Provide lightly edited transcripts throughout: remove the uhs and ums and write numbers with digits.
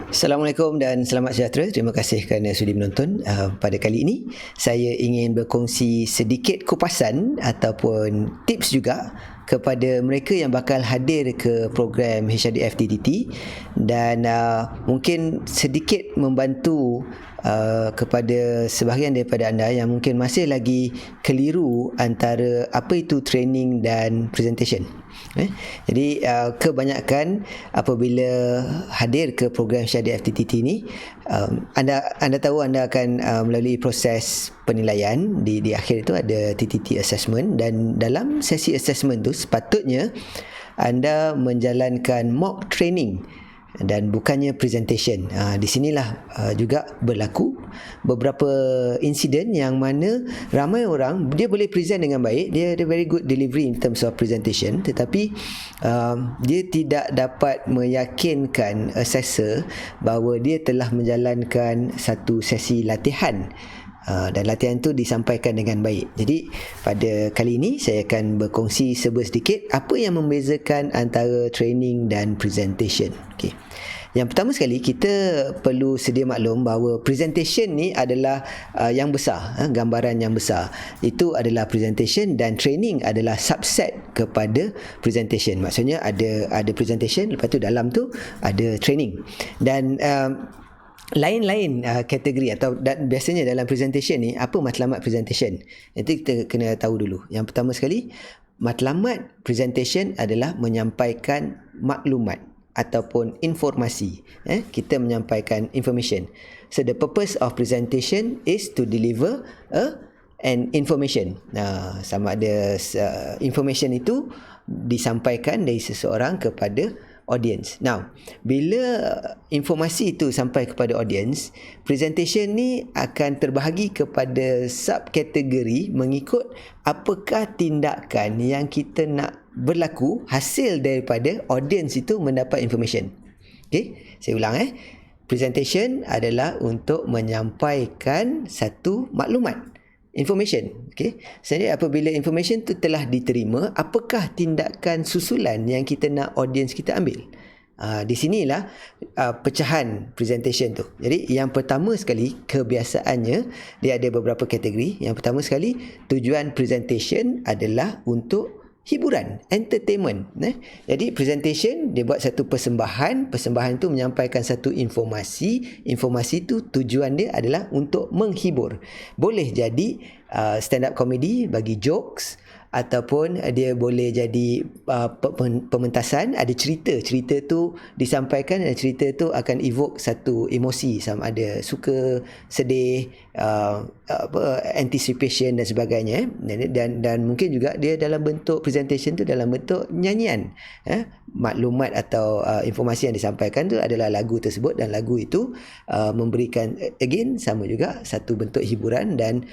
Assalamualaikum dan selamat sejahtera. Terima kasih kerana sudi menonton. Pada kali ini saya ingin berkongsi sedikit kupasan ataupun tips juga kepada mereka yang bakal hadir ke program HRD FTTT dan mungkin sedikit membantu kepada sebahagian daripada anda yang mungkin masih lagi keliru antara apa itu training dan presentation. Jadi kebanyakan apabila hadir ke program Syahdi FTTT ni, anda tahu anda akan melalui proses penilaian. Di akhir itu ada TTT assessment, dan dalam sesi assessment tu sepatutnya anda menjalankan mock training dan bukannya presentation. Di sinilah juga berlaku beberapa insiden yang mana ramai orang dia boleh present dengan baik, dia ada very good delivery in terms of presentation, tetapi dia tidak dapat meyakinkan assessor bahawa dia telah menjalankan satu sesi latihan. Dan latihan itu disampaikan dengan baik. Jadi pada kali ini saya akan berkongsi sedikit apa yang membezakan antara training dan presentation. Okey. Yang pertama sekali, kita perlu sedia maklum bahawa presentation ni adalah yang besar, gambaran yang besar. Itu adalah presentation, dan training adalah subset kepada presentation. Maksudnya ada presentation, lepas tu dalam tu ada training. Dan lain-lain kategori atau biasanya dalam presentation ni, apa matlamat presentation? Nanti kita kena tahu dulu. Yang pertama sekali, matlamat presentation adalah menyampaikan maklumat ataupun informasi. Kita menyampaikan information. So the purpose of presentation is to deliver an information. Sama ada information itu disampaikan dari seseorang kepada audience. Now, bila informasi itu sampai kepada audience, presentation ni akan terbahagi kepada subkategori mengikut apakah tindakan yang kita nak berlaku hasil daripada audience itu mendapat information. Okey, saya ulang Presentation adalah untuk menyampaikan satu maklumat, information. Okay. Jadi apabila information tu telah diterima, apakah tindakan susulan yang kita nak audience kita ambil? Di sinilah pecahan presentation tu. Jadi yang pertama sekali, kebiasaannya dia ada beberapa kategori. Yang pertama sekali, tujuan presentation adalah untuk hiburan, entertainment. Jadi presentation dia buat satu persembahan tu menyampaikan satu informasi itu tujuan dia adalah untuk menghibur. Boleh jadi stand up comedy, bagi jokes, ataupun dia boleh jadi pementasan, ada cerita tu disampaikan, dan cerita tu akan evoke satu emosi, sama ada suka, sedih, anticipation dan sebagainya. Dan mungkin juga dia dalam bentuk presentation tu dalam bentuk nyanyian. Maklumat atau informasi yang disampaikan tu adalah lagu tersebut, dan lagu itu memberikan again sama juga satu bentuk hiburan dan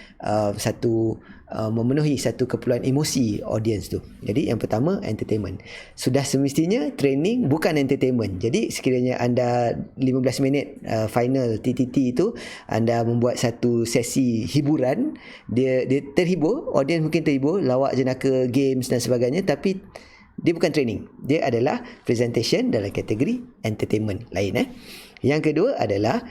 satu memenuhi satu keperluan emosi audience tu. Jadi yang pertama, entertainment. Sudah semestinya training bukan entertainment. Jadi sekiranya anda 15 minit final TTT itu anda membuat satu sesi hiburan, dia terhibur, audience mungkin terhibur, lawak jenaka, games dan sebagainya, tapi dia bukan training. Dia adalah presentation dalam kategori entertainment lain. Yang kedua adalah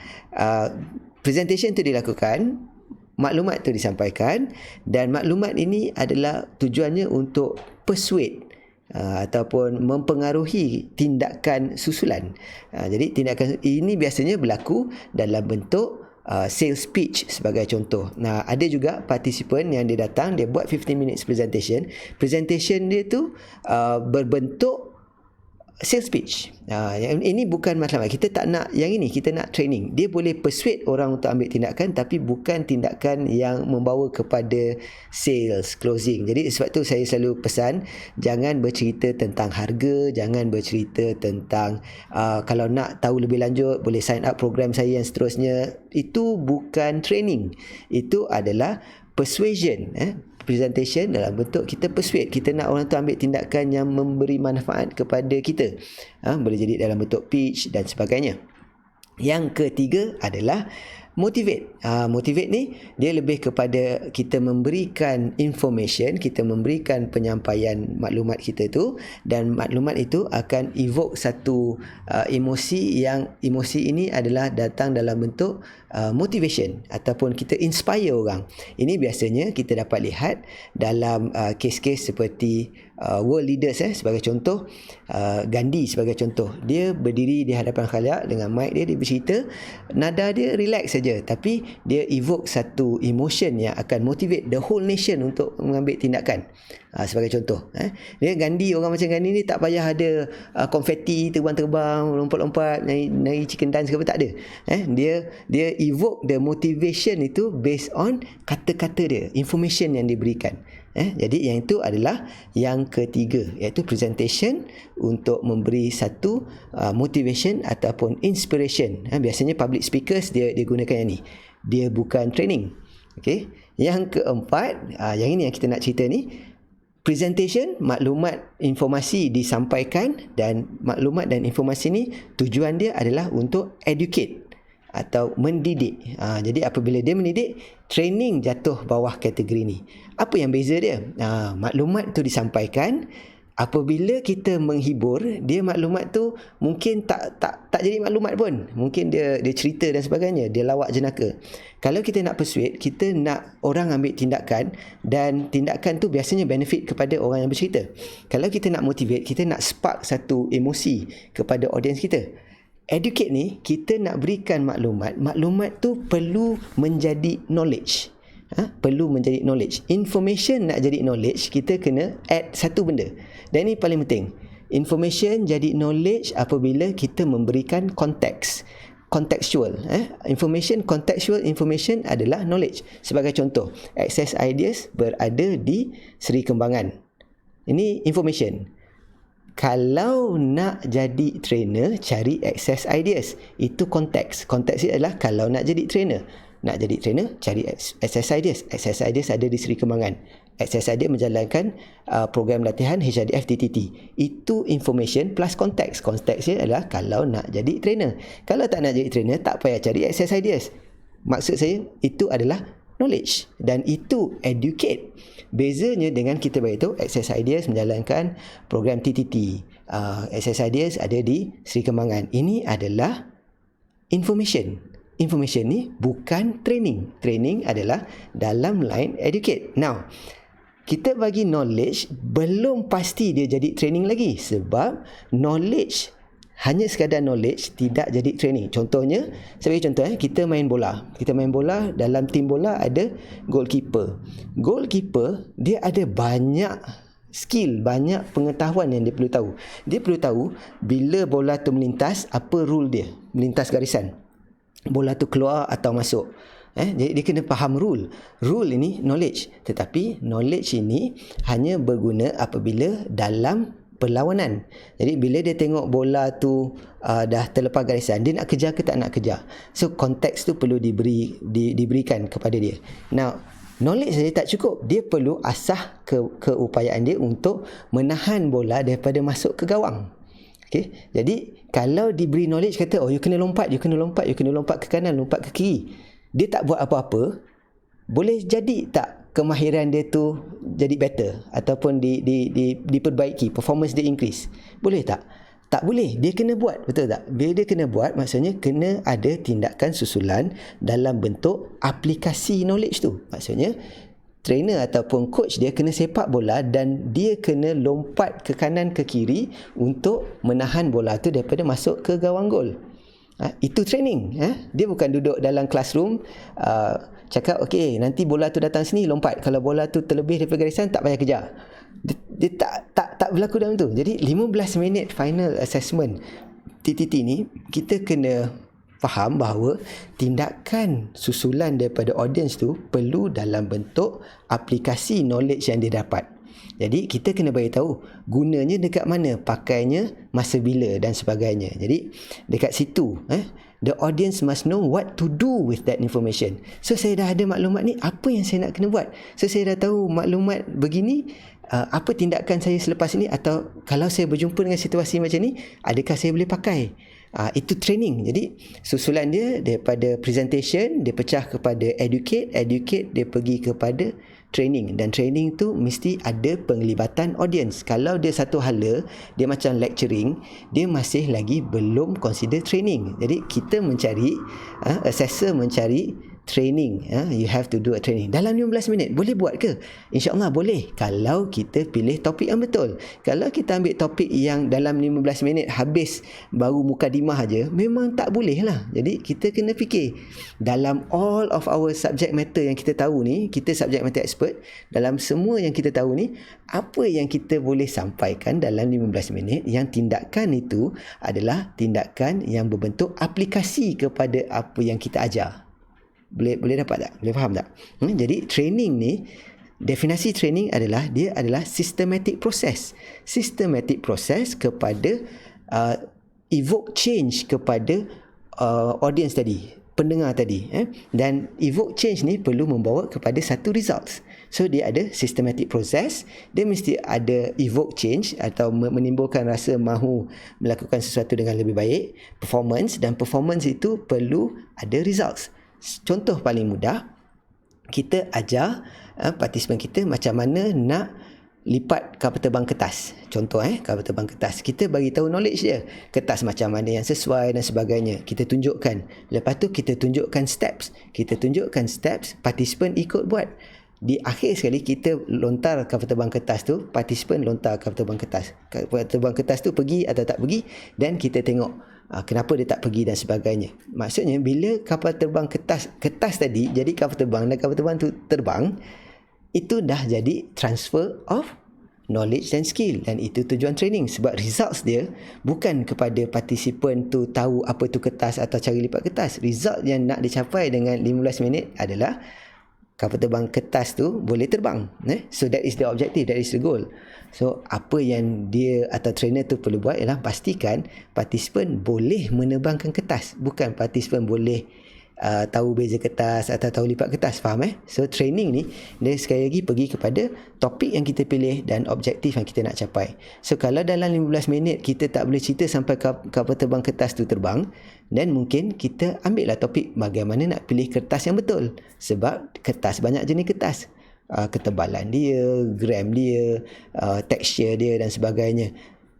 presentation itu dilakukan, maklumat itu disampaikan, dan maklumat ini adalah tujuannya untuk persuade ataupun mempengaruhi tindakan susulan. Jadi tindakan ini biasanya berlaku dalam bentuk sales pitch sebagai contoh. Ada juga participant yang dia datang, dia buat 15 minutes presentation. Presentation dia tu berbentuk sales pitch. Yang ini bukan matlamat. Kita tak nak yang ini, kita nak training. Dia boleh persuade orang untuk ambil tindakan, tapi bukan tindakan yang membawa kepada sales, closing. Jadi sebab tu saya selalu pesan, jangan bercerita tentang harga, jangan bercerita tentang kalau nak tahu lebih lanjut boleh sign up program saya yang seterusnya. Itu bukan training. Itu adalah persuasion. Presentation dalam bentuk kita persuade, kita nak orang tu ambil tindakan yang memberi manfaat kepada kita. Boleh jadi dalam bentuk pitch dan sebagainya. Yang ketiga adalah Motivate ni dia lebih kepada kita memberikan information, kita memberikan penyampaian maklumat kita tu, dan maklumat itu akan evoke satu emosi, yang emosi ini adalah datang dalam bentuk motivation ataupun kita inspire orang. Ini biasanya kita dapat lihat dalam kes-kes seperti world leaders, sebagai contoh Gandhi sebagai contoh. Dia berdiri di hadapan khalayak dengan mic dia bercerita, nada dia relax saja, tapi dia evoke satu emotion yang akan motivate the whole nation untuk mengambil tindakan. Sebagai contoh, dia Gandhi, orang macam Gandhi ni tak payah ada konfeti terbang-terbang, lompat-lompat, naik chicken dance ke apa, tak ada. Dia evoke the motivation itu based on kata-kata dia, information yang diberikan. Jadi yang itu adalah yang ketiga, iaitu presentation untuk memberi satu motivation ataupun inspiration. Biasanya public speakers dia gunakan yang ni. Dia bukan training. Okay. Yang keempat, yang ini yang kita nak cerita ni, presentation, maklumat informasi disampaikan, dan maklumat dan informasi ni tujuan dia adalah untuk educate atau mendidik. Jadi apabila dia mendidik, training jatuh bawah kategori ni. Apa yang beza dia? Maklumat tu disampaikan. Apabila kita menghibur, dia maklumat tu mungkin tak jadi maklumat pun. Mungkin dia cerita dan sebagainya, dia lawak jenaka. Kalau kita nak persuade, kita nak orang ambil tindakan, dan tindakan tu biasanya benefit kepada orang yang bercerita. Kalau kita nak motivate, kita nak spark satu emosi kepada audience kita. Educate ni, kita nak berikan maklumat tu perlu menjadi knowledge. Perlu menjadi knowledge. Information nak jadi knowledge, kita kena add satu benda, dan ini paling penting. Information jadi knowledge apabila kita memberikan konteks. Contextual. Information, contextual information adalah knowledge. Sebagai contoh, Access Ideas berada di Seri Kembangan. Ini information. Kalau nak jadi trainer, cari Access Ideas. Itu konteks. Konteks dia adalah kalau nak jadi trainer. Nak jadi trainer, cari Access Ideas. Access Ideas ada di Seri Kembangan. Access Ideas menjalankan program latihan HRDF TTT. Itu information plus konteks. Konteks dia adalah kalau nak jadi trainer. Kalau tak nak jadi trainer, tak payah cari Access Ideas. Maksud saya, itu adalah knowledge, dan itu educate. Bezanya dengan kita beritahu Access Ideas menjalankan program TTT, Access Ideas ada di Seri Kembangan. Ini adalah information. Information ni bukan training. Training adalah dalam line educate. Now, kita bagi knowledge, belum pasti dia jadi training lagi, sebab knowledge, hanya sekadar knowledge tidak jadi training. Contohnya, sebagai contoh, kita main bola. Kita main bola, dalam tim bola ada goalkeeper. Goalkeeper, dia ada banyak skill, banyak pengetahuan yang dia perlu tahu. Dia perlu tahu bila bola tu melintas, apa rule dia, melintas garisan. Bola tu keluar atau masuk. Jadi dia kena faham rule. Rule ini knowledge. Tetapi knowledge ini hanya berguna apabila dalam perlawanan. Jadi bila dia tengok bola tu dah terlepas garisan, dia nak kejar ke tak nak kejar. So konteks tu perlu diberikan kepada dia. Now, knowledge saja tak cukup. Dia perlu asah keupayaan dia untuk menahan bola daripada masuk ke gawang. Okay? Jadi kalau diberi knowledge, kata you kena lompat, you kena lompat, you kena lompat ke kanan, lompat ke kiri, dia tak buat apa-apa, boleh jadi tak kemahiran dia tu jadi better ataupun diperbaiki, performance dia increase? Boleh tak? Tak boleh. Dia kena buat, betul tak? Bila dia kena buat, maksudnya kena ada tindakan susulan dalam bentuk aplikasi knowledge tu. Maksudnya trainer ataupun coach dia kena sepak bola, dan dia kena lompat ke kanan ke kiri untuk menahan bola tu daripada masuk ke gawang gol. Itu training. Dia bukan duduk dalam classroom cakap okey, nanti bola tu datang sini, lompat. Kalau bola tu terlebih daripada garisan, tak payah kejar. Dia tak berlaku dalam tu. Jadi 15 minit final assessment TTT ni, kita kena faham bahawa tindakan susulan daripada audience tu perlu dalam bentuk aplikasi knowledge yang dia dapat. Jadi kita kena beritahu gunanya dekat mana, pakainya masa bila dan sebagainya. Jadi dekat situ the audience must know what to do with that information. So saya dah ada maklumat ni, apa yang saya nak kena buat? So saya dah tahu maklumat begini, apa tindakan saya selepas ini, atau kalau saya berjumpa dengan situasi macam ni, adakah saya boleh pakai? Itu training. Jadi susulan dia daripada presentation dia pecah kepada educate dia pergi kepada training, dan training tu mesti ada penglibatan audience. Kalau dia satu hala, dia macam lecturing, dia masih lagi belum consider training. Jadi kita mencari, assessor mencari training. You have to do a training dalam 15 minit. Boleh buat ke? InsyaAllah boleh, kalau kita pilih topik yang betul. Kalau kita ambil topik yang dalam 15 minit habis baru mukadimah aja, memang tak boleh lah. Jadi kita kena fikir, dalam all of our subject matter yang kita tahu ni, kita subject matter expert, dalam semua yang kita tahu ni, apa yang kita boleh sampaikan dalam 15 minit, yang tindakan itu adalah tindakan yang berbentuk aplikasi kepada apa yang kita ajar. Boleh dapat tak? Boleh faham tak? Jadi training ni, definisi training adalah, dia adalah systematic process. Systematic process kepada evoke change kepada audience tadi, pendengar tadi. Dan evoke change ni perlu membawa kepada satu results. So dia ada systematic process, dia mesti ada evoke change atau menimbulkan rasa mahu melakukan sesuatu dengan lebih baik, performance, dan performance itu perlu ada results. Contoh paling mudah, kita ajar partisipan kita macam mana nak lipat kapal terbang kertas. Contoh kapal terbang kertas, kita bagi tahu knowledge dia, kertas macam mana yang sesuai dan sebagainya, kita tunjukkan. Lepas tu kita tunjukkan steps, partisipan ikut buat. Di akhir sekali kita lontar kapal terbang kertas tu, partisipan lontar kapal terbang kertas. Kapal terbang kertas tu pergi atau tak pergi, dan kita tengok kenapa dia tak pergi dan sebagainya. Maksudnya bila kapal terbang kertas tadi jadi kapal terbang, dan kapal terbang tu terbang, itu dah jadi transfer of knowledge dan skill, dan itu tujuan training. Sebab results dia bukan kepada partisipan tu tahu apa tu kertas atau cara lipat kertas. Result yang nak dicapai dengan 15 minit adalah kapal terbang kertas tu boleh terbang. So that is the objective, that is the goal. So apa yang dia atau trainer tu perlu buat ialah pastikan partisipan boleh menerbangkan kertas, bukan partisipan boleh tahu beza kertas atau tahu lipat kertas. Faham? So training ni dia sekali lagi pergi kepada topik yang kita pilih dan objektif yang kita nak capai. So kalau dalam 15 minit kita tak boleh cerita sampai kapal terbang kertas tu terbang, dan mungkin kita ambil lah topik bagaimana nak pilih kertas yang betul. Sebab kertas banyak jenis kertas, ketebalan dia, gram dia, tekstur dia dan sebagainya.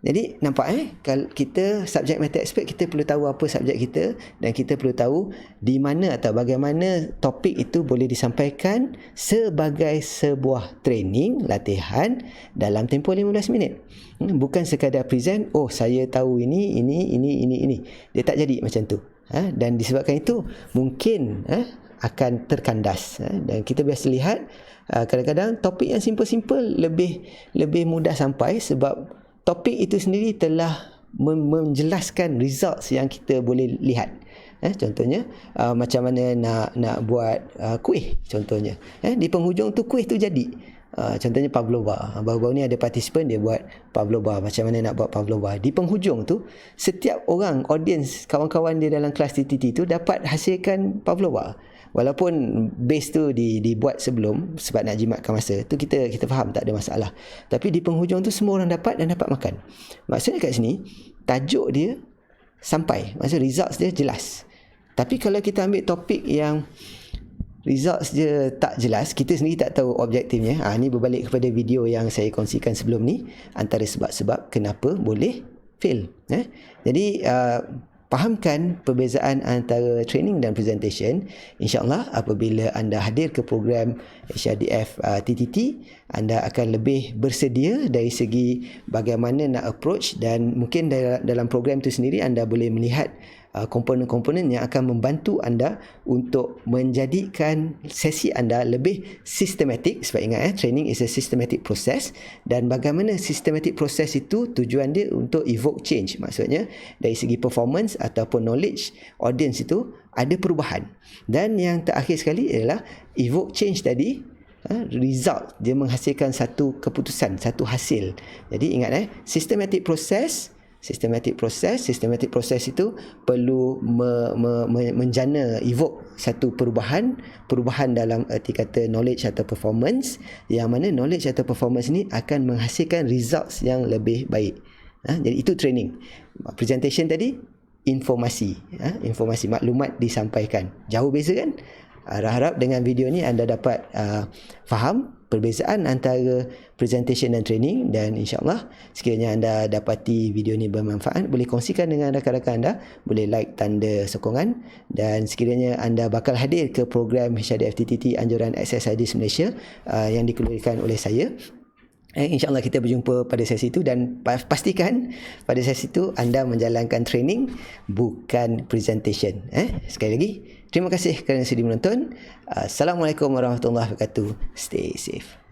Jadi nampak kalau kita subject matter expert, kita perlu tahu apa subjek kita, dan kita perlu tahu di mana atau bagaimana topik itu boleh disampaikan sebagai sebuah training, latihan dalam tempoh 15 minit. Bukan sekadar present, saya tahu ini. Dia tak jadi macam tu. Dan disebabkan itu mungkin akan terkandas. Dan kita biasa lihat kadang-kadang topik yang simple-simple lebih mudah sampai, sebab topik itu sendiri telah menjelaskan results yang kita boleh lihat. Contohnya macam mana nak buat kuih contohnya. Di penghujung tu kuih tu jadi. Contohnya pavlova. Baru-baru ni ada partisipan dia buat pavlova, macam mana nak buat pavlova. Di penghujung tu setiap orang, audience, kawan-kawan dia dalam kelas TTT tu dapat hasilkan pavlova. Walaupun base tu dibuat sebelum sebab nak jimatkan masa tu, kita faham, tak ada masalah. Tapi di penghujung tu semua orang dapat dan dapat makan. Maksudnya kat sini tajuk dia sampai, maksud results dia jelas. Tapi kalau kita ambil topik yang results dia tak jelas, kita sendiri tak tahu objektifnya. Ni berbalik kepada video yang saya kongsikan sebelum ni, antara sebab-sebab kenapa boleh fail. Jadi fahamkan perbezaan antara training dan presentation. InsyaAllah apabila anda hadir ke program HRDF TTT, anda akan lebih bersedia dari segi bagaimana nak approach, dan mungkin dalam program itu sendiri anda boleh melihat komponen-komponen yang akan membantu anda untuk menjadikan sesi anda lebih sistematik. Sebab ingat training is a systematic process, dan bagaimana systematic process itu tujuan dia untuk evoke change. Maksudnya dari segi performance ataupun knowledge audience itu ada perubahan. Dan yang terakhir sekali ialah evoke change tadi, result dia menghasilkan satu keputusan, satu hasil. Jadi ingat systematic process itu perlu menjana evoke satu perubahan dalam erti kata knowledge atau performance, yang mana knowledge atau performance ni akan menghasilkan results yang lebih baik. Jadi itu training. Presentation tadi informasi, informasi maklumat disampaikan. Jauh beza kan? Harap dengan video ni anda dapat faham perbezaan antara presentation dan training, dan insyaAllah sekiranya anda dapati video ni bermanfaat, boleh kongsikan dengan rakan-rakan anda, boleh like tanda sokongan, dan sekiranya anda bakal hadir ke program HRD FTTT Anjuran Access Hadis Malaysia yang dikeluarkan oleh saya, InsyaAllah kita berjumpa pada sesi itu, dan pastikan pada sesi itu anda menjalankan training bukan presentation. Sekali lagi, terima kasih kerana sudi menonton. Assalamualaikum warahmatullahi wabarakatuh. Stay safe.